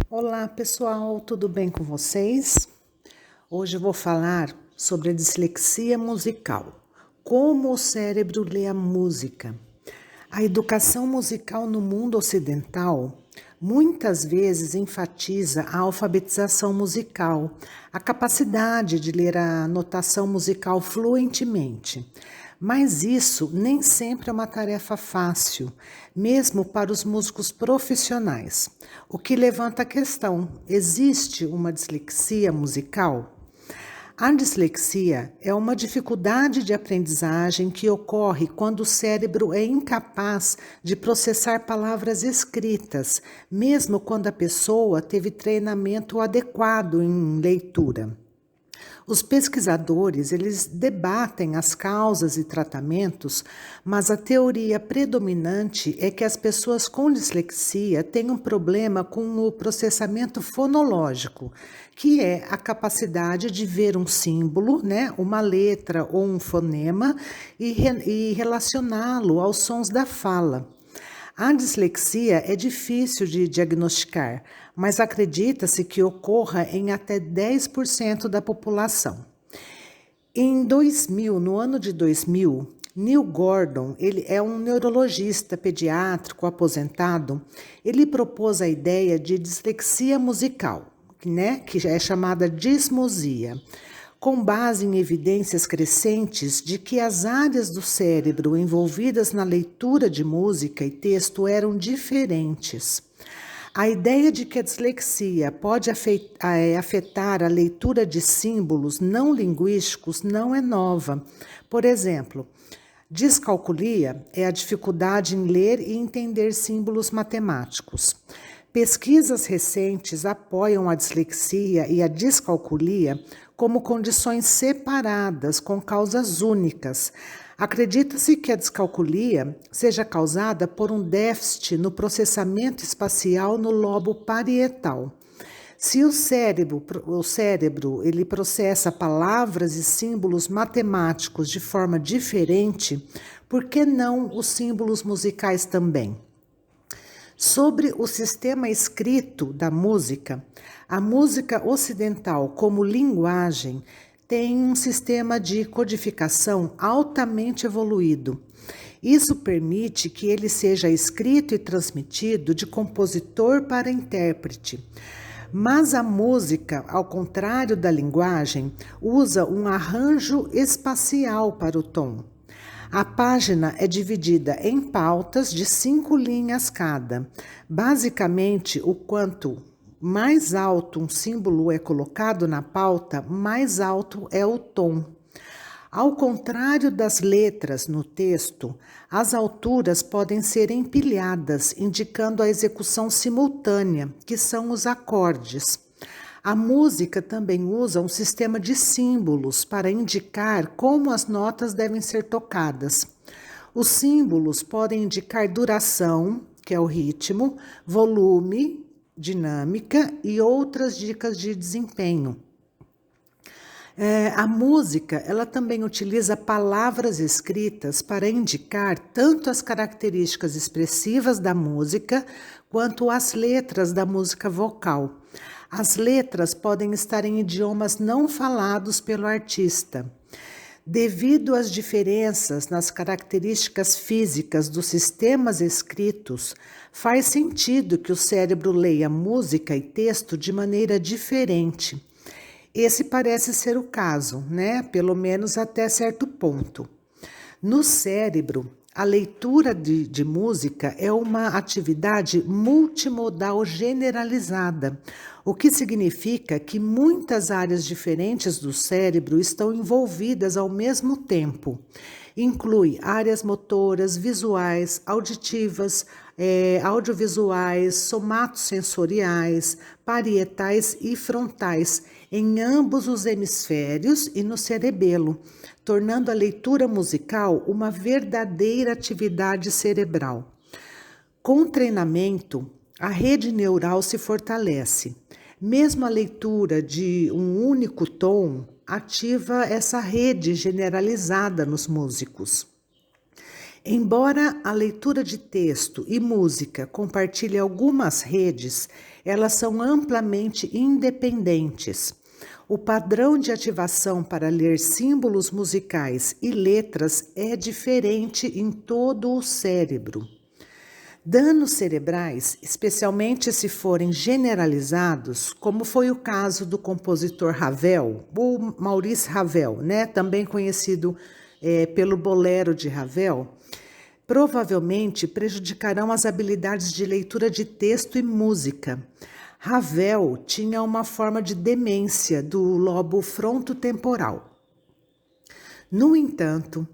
Olá pessoal, tudo bem com vocês? Hoje eu vou falar sobre a dislexia musical. Como o cérebro lê a música. A educação musical no mundo ocidental muitas vezes enfatiza a alfabetização musical, a capacidade de ler a notação musical fluentemente. Mas isso nem sempre é uma tarefa fácil, mesmo para os músicos profissionais. O que levanta a questão: existe uma dislexia musical? A dislexia é uma dificuldade de aprendizagem que ocorre quando o cérebro é incapaz de processar palavras escritas, mesmo quando a pessoa teve treinamento adequado em leitura. Os pesquisadores, eles debatem as causas e tratamentos, mas a teoria predominante é que as pessoas com dislexia têm um problema com o processamento fonológico, que é a capacidade de ver um símbolo, né, uma letra ou um fonema e relacioná-lo aos sons da fala. A dislexia é difícil de diagnosticar, mas acredita-se que ocorra em até 10% da população. No ano de 2000, Neil Gordon, ele é um neurologista pediátrico aposentado, ele propôs a ideia de dislexia musical, né, que é chamada dismosia, com base em evidências crescentes de que as áreas do cérebro envolvidas na leitura de música e texto eram diferentes. A ideia de que a dislexia pode afetar a leitura de símbolos não linguísticos não é nova. Por exemplo, descalculia é a dificuldade em ler e entender símbolos matemáticos. Pesquisas recentes apoiam a dislexia e a descalculia como condições separadas, com causas únicas. Acredita-se que a descalculia seja causada por um déficit no processamento espacial no lobo parietal. Se o cérebro ele processa palavras e símbolos matemáticos de forma diferente, por que não os símbolos musicais também? Sobre o sistema escrito da música, a música ocidental como linguagem tem um sistema de codificação altamente evoluído. Isso permite que ele seja escrito e transmitido de compositor para intérprete. Mas a música, ao contrário da linguagem, usa um arranjo espacial para o tom. A página é dividida em pautas de 5 linhas cada. Basicamente, o quanto mais alto um símbolo é colocado na pauta, mais alto é o tom. Ao contrário das letras no texto, as alturas podem ser empilhadas, indicando a execução simultânea, que são os acordes. A música também usa um sistema de símbolos para indicar como as notas devem ser tocadas. Os símbolos podem indicar duração, que é o ritmo, volume, dinâmica e outras dicas de desempenho. A música, ela também utiliza palavras escritas para indicar tanto as características expressivas da música quanto as letras da música vocal. As letras podem estar em idiomas não falados pelo artista. Devido às diferenças nas características físicas dos sistemas escritos, faz sentido que o cérebro leia música e texto de maneira diferente. Esse parece ser o caso, né? Pelo menos até certo ponto. No cérebro, a leitura de música é uma atividade multimodal generalizada, o que significa que muitas áreas diferentes do cérebro estão envolvidas ao mesmo tempo. Inclui áreas motoras, visuais, auditivas, audiovisuais, somatosensoriais, parietais e frontais, em ambos os hemisférios e no cerebelo, tornando a leitura musical uma verdadeira atividade cerebral. Com treinamento, a rede neural se fortalece. Mesmo a leitura de um único tom ativa essa rede generalizada nos músicos. Embora a leitura de texto e música compartilhem algumas redes, elas são amplamente independentes. O padrão de ativação para ler símbolos musicais e letras é diferente em todo o cérebro. Danos cerebrais, especialmente se forem generalizados, como foi o caso do compositor Ravel, ou Maurice Ravel, também conhecido pelo Bolero de Ravel, provavelmente prejudicarão as habilidades de leitura de texto e música. Ravel tinha uma forma de demência do lobo frontotemporal. No entanto,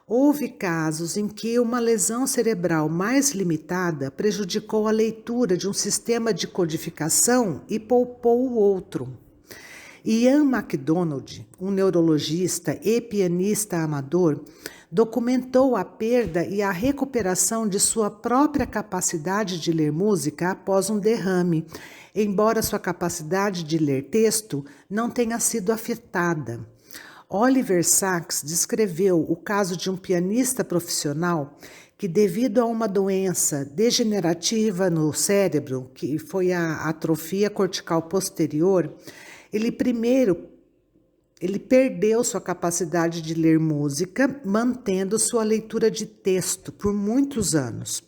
houve casos em que uma lesão cerebral mais limitada prejudicou a leitura de um sistema de codificação e poupou o outro. Ian MacDonald, um neurologista e pianista amador, documentou a perda e a recuperação de sua própria capacidade de ler música após um derrame, embora sua capacidade de ler texto não tenha sido afetada. Oliver Sacks descreveu o caso de um pianista profissional que, devido a uma doença degenerativa no cérebro, que foi a atrofia cortical posterior, ele perdeu sua capacidade de ler música, mantendo sua leitura de texto por muitos anos.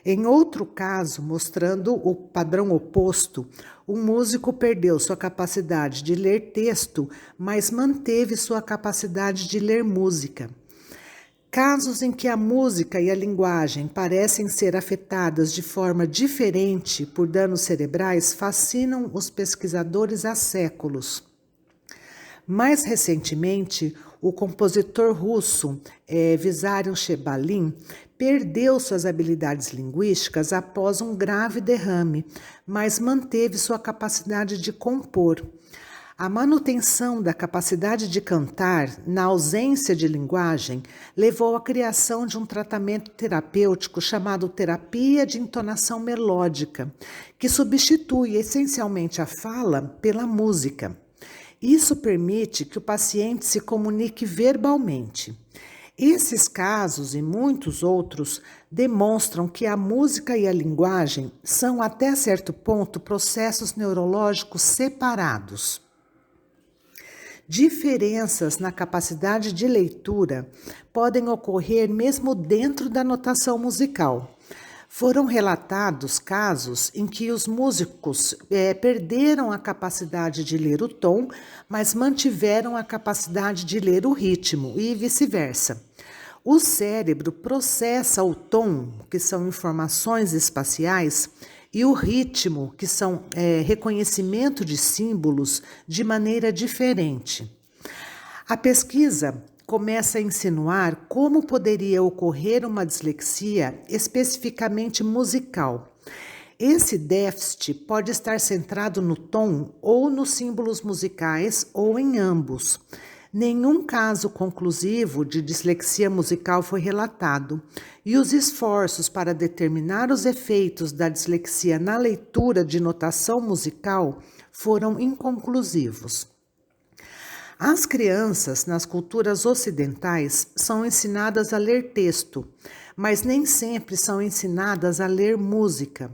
Em outro caso, mostrando o padrão oposto, um músico perdeu sua capacidade de ler texto, mas manteve sua capacidade de ler música. Casos em que a música e a linguagem parecem ser afetadas de forma diferente por danos cerebrais fascinam os pesquisadores há séculos. Mais recentemente, o compositor russo Vissarion Shebalin perdeu suas habilidades linguísticas após um grave derrame, mas manteve sua capacidade de compor. A manutenção da capacidade de cantar na ausência de linguagem levou à criação de um tratamento terapêutico chamado terapia de entonação melódica, que substitui essencialmente a fala pela música. Isso permite que o paciente se comunique verbalmente. Esses casos e muitos outros demonstram que a música e a linguagem são, até certo ponto, processos neurológicos separados. Diferenças na capacidade de leitura podem ocorrer mesmo dentro da notação musical. Foram relatados casos em que os músicos perderam a capacidade de ler o tom, mas mantiveram a capacidade de ler o ritmo e vice-versa. O cérebro processa o tom, que são informações espaciais, e o ritmo, que são reconhecimento de símbolos, de maneira diferente. A pesquisa começa a insinuar como poderia ocorrer uma dislexia especificamente musical. Esse déficit pode estar centrado no tom ou nos símbolos musicais ou em ambos. Nenhum caso conclusivo de dislexia musical foi relatado, e os esforços para determinar os efeitos da dislexia na leitura de notação musical foram inconclusivos. As crianças nas culturas ocidentais são ensinadas a ler texto, mas nem sempre são ensinadas a ler música.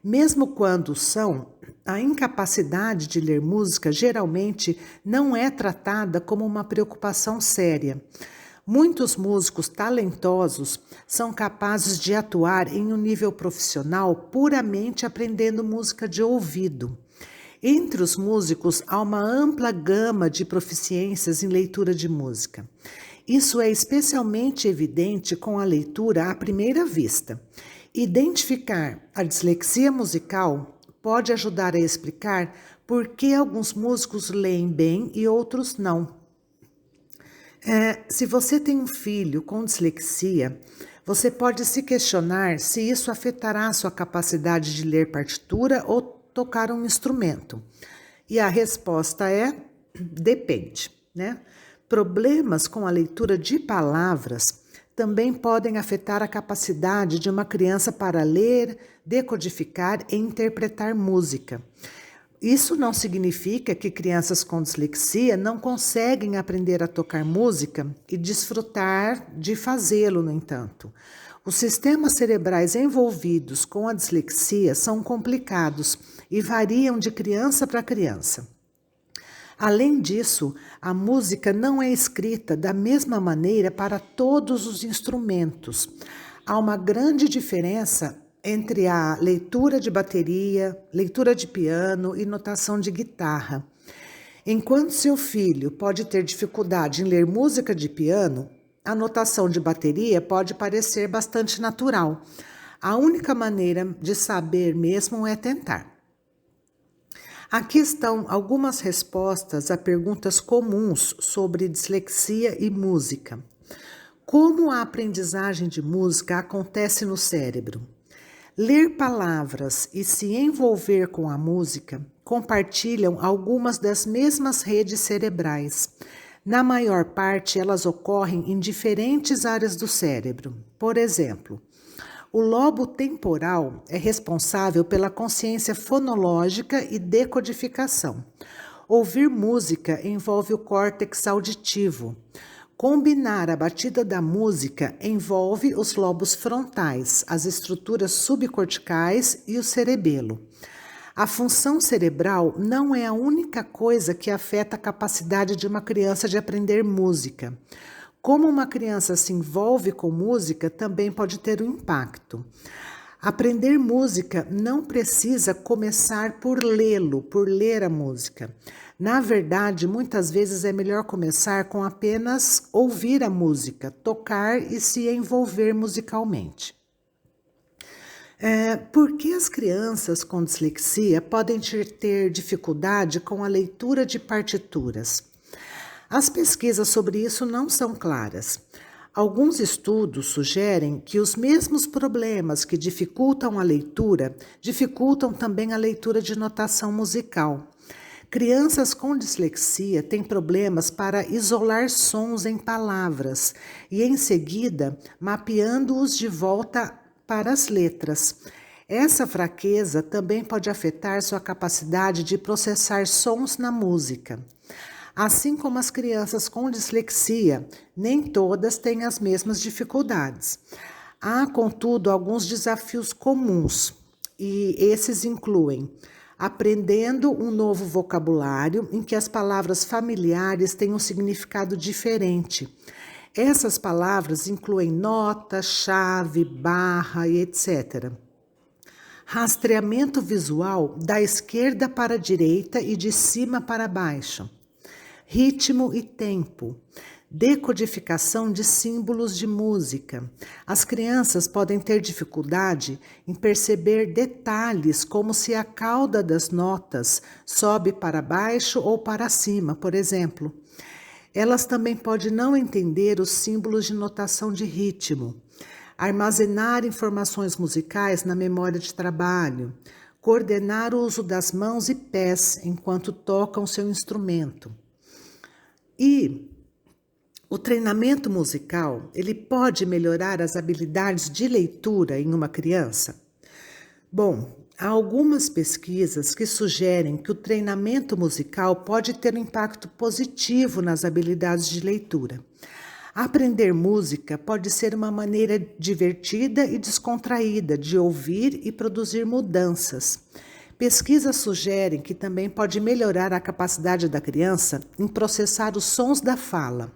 Mesmo quando são, a incapacidade de ler música geralmente não é tratada como uma preocupação séria. Muitos músicos talentosos são capazes de atuar em um nível profissional puramente aprendendo música de ouvido. Entre os músicos há uma ampla gama de proficiências em leitura de música. Isso é especialmente evidente com a leitura à primeira vista. Identificar a dislexia musical pode ajudar a explicar por que alguns músicos leem bem e outros não. Se você tem um filho com dislexia, você pode se questionar se isso afetará a sua capacidade de ler partitura ou tocar um instrumento. E a resposta é: depende, Problemas com a leitura de palavras também podem afetar a capacidade de uma criança para ler, decodificar e interpretar música. Isso não significa que crianças com dislexia não conseguem aprender a tocar música e desfrutar de fazê-lo, no entanto. Os sistemas cerebrais envolvidos com a dislexia são complicados e variam de criança para criança. Além disso, a música não é escrita da mesma maneira para todos os instrumentos. Há uma grande diferença entre a leitura de bateria, leitura de piano e notação de guitarra. Enquanto seu filho pode ter dificuldade em ler música de piano, a notação de bateria pode parecer bastante natural. A única maneira de saber mesmo é tentar. Aqui estão algumas respostas a perguntas comuns sobre dislexia e música. Como a aprendizagem de música acontece no cérebro? Ler palavras e se envolver com a música compartilham algumas das mesmas redes cerebrais. Na maior parte, elas ocorrem em diferentes áreas do cérebro. Por exemplo, o lobo temporal é responsável pela consciência fonológica e decodificação. Ouvir música envolve o córtex auditivo. Combinar a batida da música envolve os lobos frontais, as estruturas subcorticais e o cerebelo. A função cerebral não é a única coisa que afeta a capacidade de uma criança de aprender música. Como uma criança se envolve com música também pode ter um impacto. Aprender música não precisa começar por lê-lo, por ler a música. Na verdade, muitas vezes é melhor começar com apenas ouvir a música, tocar e se envolver musicalmente. Por que as crianças com dislexia podem ter dificuldade com a leitura de partituras? As pesquisas sobre isso não são claras. Alguns estudos sugerem que os mesmos problemas que dificultam a leitura, dificultam também a leitura de notação musical. Crianças com dislexia têm problemas para isolar sons em palavras e, em seguida, mapeando-os de volta para as letras. Essa fraqueza também pode afetar sua capacidade de processar sons na música. Assim como as crianças com dislexia, nem todas têm as mesmas dificuldades. Há, contudo, alguns desafios comuns, e esses incluem aprendendo um novo vocabulário em que as palavras familiares têm um significado diferente. Essas palavras incluem nota, chave, barra e etc. Rastreamento visual da esquerda para a direita e de cima para baixo. Ritmo e tempo. Decodificação de símbolos de música. As crianças podem ter dificuldade em perceber detalhes, como se a cauda das notas sobe para baixo ou para cima, por exemplo. Elas também podem não entender os símbolos de notação de ritmo. Armazenar informações musicais na memória de trabalho. Coordenar o uso das mãos e pés enquanto tocam seu instrumento. E o treinamento musical, ele pode melhorar as habilidades de leitura em uma criança? Bom, há algumas pesquisas que sugerem que o treinamento musical pode ter um impacto positivo nas habilidades de leitura. Aprender música pode ser uma maneira divertida e descontraída de ouvir e produzir mudanças. Pesquisas sugerem que também pode melhorar a capacidade da criança em processar os sons da fala.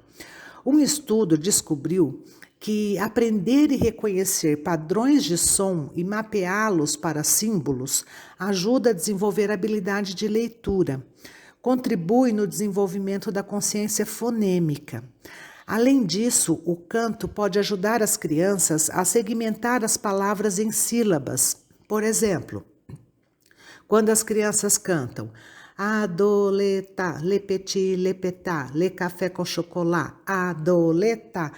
Um estudo descobriu que aprender e reconhecer padrões de som e mapeá-los para símbolos ajuda a desenvolver a habilidade de leitura, contribui no desenvolvimento da consciência fonêmica. Além disso, o canto pode ajudar as crianças a segmentar as palavras em sílabas. Por exemplo, quando as crianças cantam adoleta, le petit, le petá, le café com chocolat, adoleta,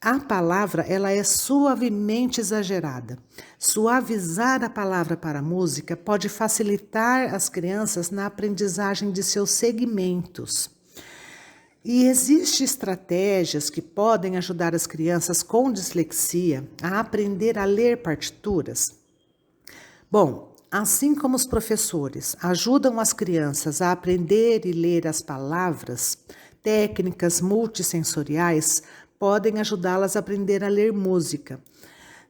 a palavra ela é suavemente exagerada. Suavizar a palavra para a música pode facilitar as crianças na aprendizagem de seus segmentos. E existem estratégias que podem ajudar as crianças com dislexia a aprender a ler partituras? Bom, Assim como os professores ajudam as crianças a aprender e ler as palavras, técnicas multissensoriais podem ajudá-las a aprender a ler música.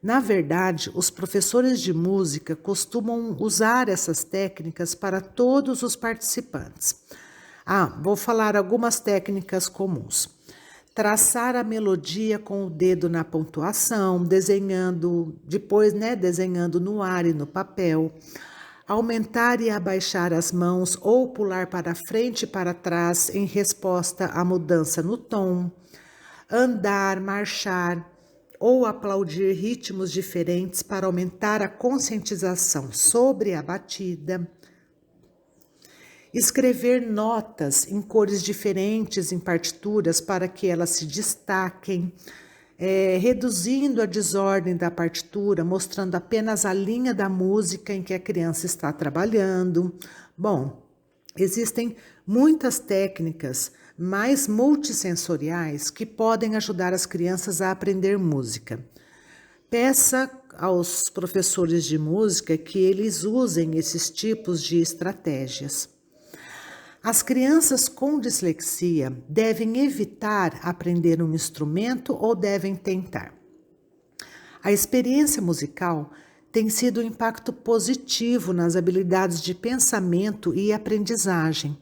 Na verdade, os professores de música costumam usar essas técnicas para todos os participantes. Vou falar algumas técnicas comuns. Traçar a melodia com o dedo na pontuação, desenhando no ar e no papel. Aumentar e abaixar as mãos ou pular para frente e para trás em resposta à mudança no tom. Andar, marchar ou aplaudir ritmos diferentes para aumentar a conscientização sobre a batida. Escrever notas em cores diferentes em partituras para que elas se destaquem, reduzindo a desordem da partitura, mostrando apenas a linha da música em que a criança está trabalhando. Bom, existem muitas técnicas mais multissensoriais que podem ajudar as crianças a aprender música. Peça aos professores de música que eles usem esses tipos de estratégias. As crianças com dislexia devem evitar aprender um instrumento ou devem tentar? A experiência musical tem sido um impacto positivo nas habilidades de pensamento e aprendizagem.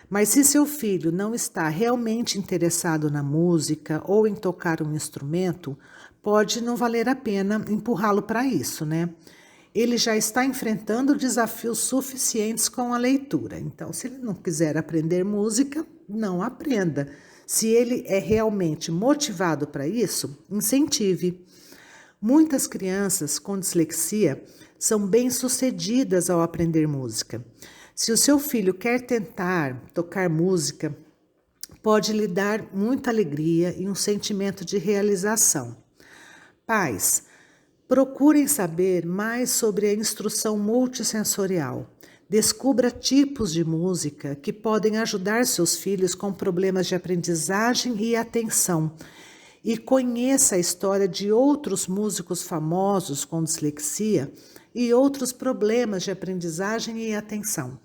Mas se seu filho não está realmente interessado na música ou em tocar um instrumento, pode não valer a pena empurrá-lo para isso, né? Ele já está enfrentando desafios suficientes com a leitura. Então, se ele não quiser aprender música, não aprenda. Se ele é realmente motivado para isso, incentive. Muitas crianças com dislexia são bem-sucedidas ao aprender música. Se o seu filho quer tentar tocar música, pode lhe dar muita alegria e um sentimento de realização. Pais, procurem saber mais sobre a instrução multissensorial. Descubra tipos de música que podem ajudar seus filhos com problemas de aprendizagem e atenção. E conheça a história de outros músicos famosos com dislexia e outros problemas de aprendizagem e atenção.